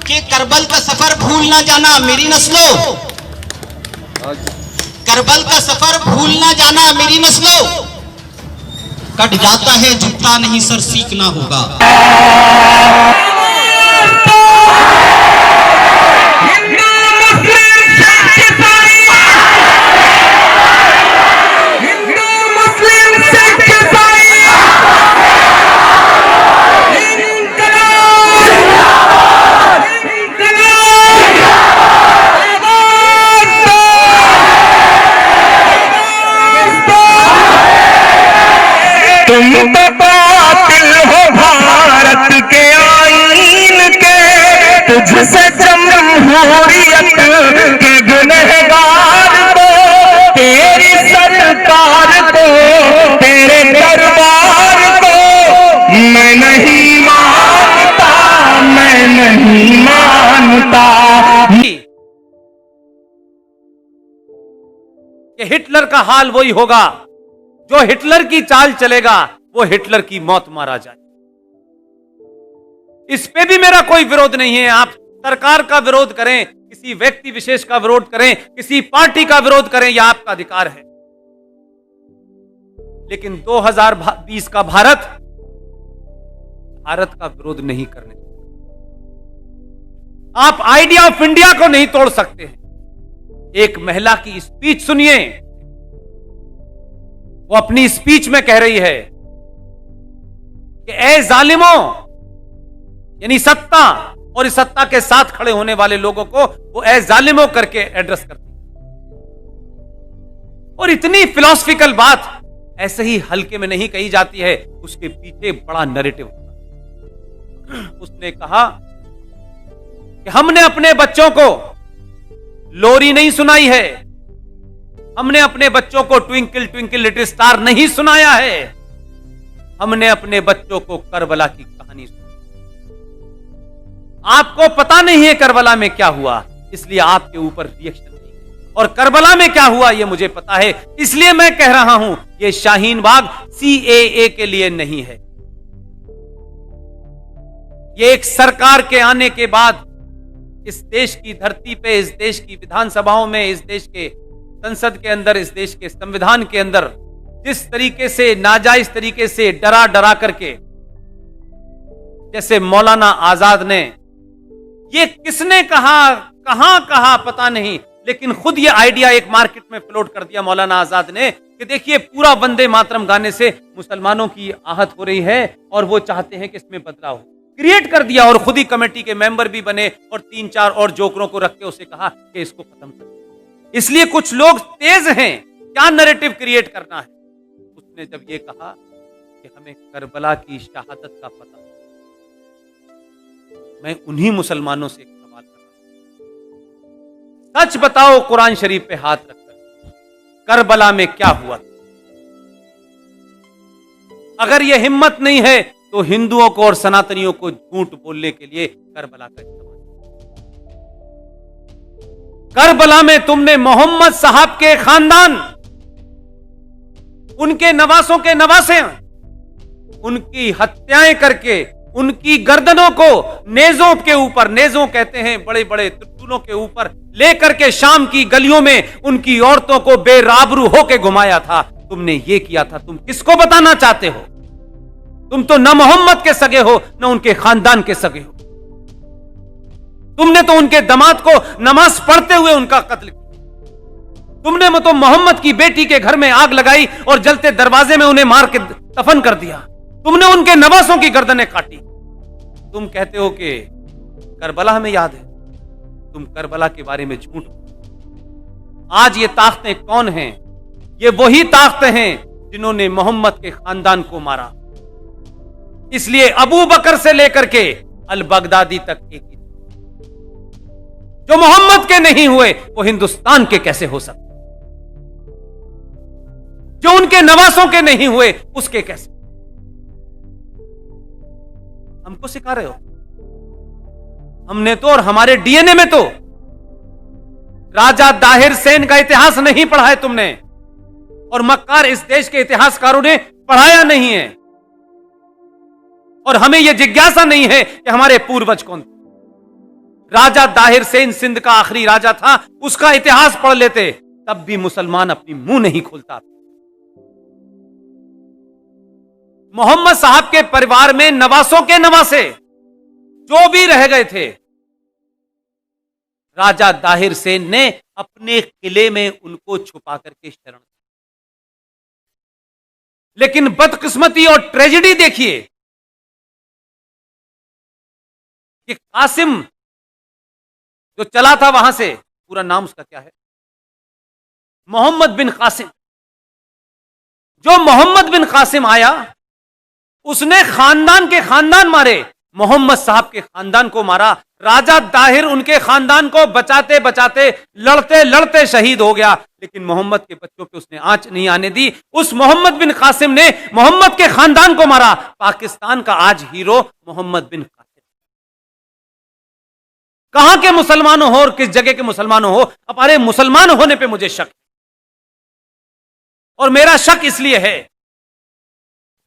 कि करबल का सफर भूल ना जाना मेरी नस्लों, करबल का सफर भूल ना जाना मेरी नस्लों, कट जाता है झुकता नहीं सर सीखना होगा। तुम तो बातिल हो भारत के आईन के, तुझसे जमहूरियत के गुनहगार को, तेरी सरकार को, तेरे दरबार को मैं नहीं मानता, मैं नहीं मानता। कि हिटलर का हाल वही होगा, जो हिटलर की चाल चलेगा वो हिटलर की मौत मारा जाए। इस पे भी मेरा कोई विरोध नहीं है। आप सरकार का विरोध करें, किसी व्यक्ति विशेष का विरोध करें, किसी पार्टी का विरोध करें, यह आपका अधिकार है। लेकिन 2020 का भारत का विरोध नहीं करने। आप आइडिया ऑफ इंडिया को नहीं तोड़ सकते हैं। एक महिला की स्पीच सुनिए, वो अपनी स्पीच में कह रही है कि ए जालिमों, यानी सत्ता और इस सत्ता के साथ खड़े होने वाले लोगों को वो ए जालिमों करके एड्रेस करती है। और इतनी फिलॉसफिकल बात ऐसे ही हल्के में नहीं कही जाती है, उसके पीछे बड़ा नैरेटिव होता है। उसने कहा कि हमने अपने बच्चों को लोरी नहीं सुनाई है, हमने अपने बच्चों को ट्विंकल ट्विंकल लिटिल स्टार नहीं सुनाया है, हमने अपने बच्चों को करबला की कहानी सुनाई। आपको पता नहीं है करबला में क्या हुआ, इसलिए आपके ऊपर रिएक्शन नहीं है। और करबला में क्या हुआ यह मुझे पता है, इसलिए मैं कह रहा हूं यह शाहीन बाग CAA के लिए नहीं है। यह एक सरकार के आने के बाद इस देश की धरती पे, इस देश की विधानसभाओं में, इस देश के संसद के अंदर, इस देश के संविधान के अंदर जिस तरीके से नाजायज तरीके से डरा डरा करके, जैसे मौलाना आजाद ने, ये किसने कहा, कहां कहा पता नहीं, लेकिन खुद ये आइडिया एक मार्केट में फ्लोट कर दिया मौलाना आजाद ने कि देखिए पूरा वंदे मातरम गाने से मुसलमानों की आहत हो रही है और वो चाहते हैं कि इसमें बदलाव हो। क्रिएट कर दिया और खुद ही कमेटी के मेंबर भी बने और 3-4 और जोकरों को रख के उसे कहा कि इसको खत्म कर। इसलिए कुछ लोग तेज हैं क्या नैरेटिव क्रिएट करना है। उसने जब ये कहा कि हमें करबला की शहादत का पता, मैं उन्हीं मुसलमानों से एक सवाल कर रहा हूं, सच बताओ कुरान शरीफ पे हाथ रखकर, करबला में क्या हुआ? अगर यह हिम्मत नहीं है तो हिंदुओं को और सनातनियों को झूठ बोलने के लिए करबला का इस्तेमाल। करबला में तुमने मोहम्मद साहब के खानदान, उनके नवासों के नवासे, उनकी हत्याएं करके उनकी गर्दनों को नेजों के ऊपर, नेजों कहते हैं बड़े बड़े त्रिशूलों के ऊपर लेकर के शाम की गलियों में उनकी औरतों को बेराबरू होके घुमाया था। तुमने ये किया था। तुम किसको बताना चाहते हो? तुम तो न मोहम्मद के सगे हो न उनके खानदान के सगे हो। तुमने तो उनके दामाद को नमाज पढ़ते हुए उनका कत्ल किया। तुमने तो मोहम्मद की बेटी के घर में आग लगाई और जलते दरवाजे में उन्हें मार के दफन कर दिया। तुमने उनके नवासों की गर्दनें काटी। तुम कहते हो कि करबला हमें याद है। तुम करबला के बारे में झूठ। आज ये ताकतें कौन हैं? ये वही ताकतें हैं जिन्होंने मोहम्मद के खानदान को मारा। इसलिए अबू बकर से लेकर के अल बगदादी तक एक ही। जो मोहम्मद के नहीं हुए वो हिंदुस्तान के कैसे हो सकते? जो उनके नवासों के नहीं हुए उसके कैसे? हमको सिखा रहे हो? हमने तो और हमारे डीएनए में तो राजा दाहिर सेन का इतिहास नहीं पढ़ा है तुमने, और मक्कार इस देश के इतिहासकारों ने पढ़ाया नहीं है। और हमें यह जिज्ञासा नहीं है कि हमारे पूर्वज कौन थे। राजा दाहिर सेन सिंध का आखिरी राजा था, उसका इतिहास पढ़ लेते, तब भी मुसलमान अपनी मुंह नहीं खोलता। मोहम्मद साहब के परिवार में नवासों के नवासे जो भी रह गए थे, राजा दाहिर सेन ने अपने किले में उनको छुपा करके शरण दी। लेकिन बदकिस्मती और ट्रेजेडी देखिए कि कासिम जो चला था वहां से, पूरा नाम उसका क्या है, मोहम्मद बिन कासिम। जो मोहम्मद बिन कासिम आया, उसने खानदान के खानदान मारे, मोहम्मद साहब के खानदान को मारा। राजा दाहिर उनके खानदान को बचाते बचाते लड़ते लड़ते शहीद हो गया, लेकिन मोहम्मद के बच्चों पे उसने आंच नहीं आने दी। उस मोहम्मद बिन कासिम ने मोहम्मद के खानदान को मारा। पाकिस्तान का आज हीरो मोहम्मद बिन कासिम। कहां के मुसलमानों हो और किस जगह के मुसलमानों हो, हमारे मुसलमान होने पे मुझे शक है। और मेरा शक इसलिए है,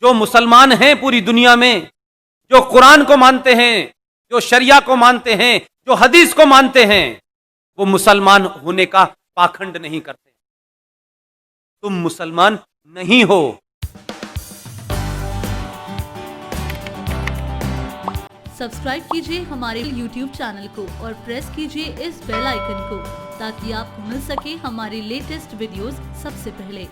जो मुसलमान हैं पूरी दुनिया में, जो कुरान को मानते हैं, जो शरिया को मानते हैं, जो हदीस को मानते हैं, वो मुसलमान होने का पाखंड नहीं करते। तुम मुसलमान नहीं हो। सब्सक्राइब कीजिए हमारे YouTube चैनल को और प्रेस कीजिए इस बेल आइकन को, ताकि आपको मिल सके हमारी लेटेस्ट वीडियोस सबसे पहले।